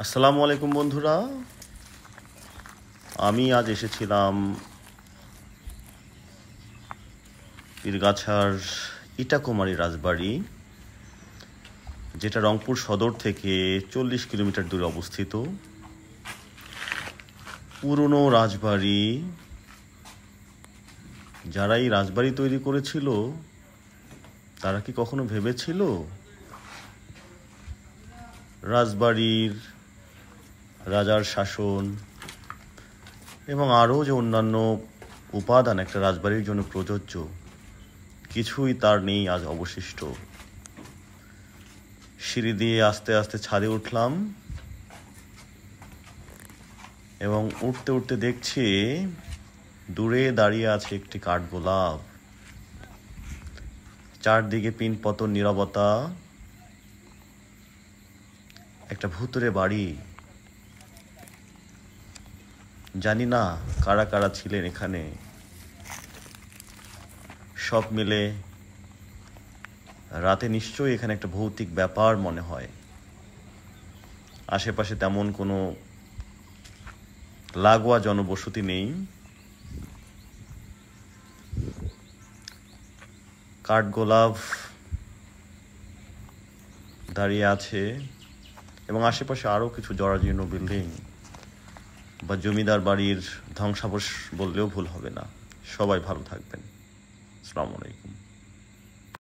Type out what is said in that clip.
আসসালামু আলাইকুম বন্ধুরা, আমি আজ এসেছিলাম পীরগাছার ইটাকুমারী রাজবাড়ি, যেটা রংপুর সদর থেকে 40 কিলোমিটার দূরে অবস্থিত। পুরনো রাজবাড়ি। যারা এই রাজবাড়ি তৈরি করেছিল তারা কি কখনো ভেবেছিল রাজবাড়ির রাজার শাসন এবং আরও যে অন্যান্য উপাদান একটা রাজবাড়ির জন্য প্রযোজ্য, কিছুই তার নেই আজ অবশিষ্ট। সিঁড়ি দিয়ে আস্তে আস্তে ছাদে উঠলাম এবং উঠতে উঠতে দেখছি দূরে দাঁড়িয়ে আছে একটি কাঠগোলাপ। চারদিকে পিনপতন, নীরবতা, একটা ভুতুড়ে বাড়ি। জানি না কারা কারা ছিলেন এখানে। সব মিলে রাতে নিশ্চয়ই এখানে একটা ভৌতিক ব্যাপার মনে হয়। আশেপাশে তেমন কোনো লাগোয়া জনবসতি নেই। কাঠগোলাপ দাঁড়িয়ে আছে এবং আশেপাশে আরও কিছু জরাজীর্ণ বিল্ডিং বা জমিদার বাড়ির ধ্বংসাবশেষ বললেও ভুল হবে না। সবাই ভালো থাকবেন। আসসালামু আলাইকুম।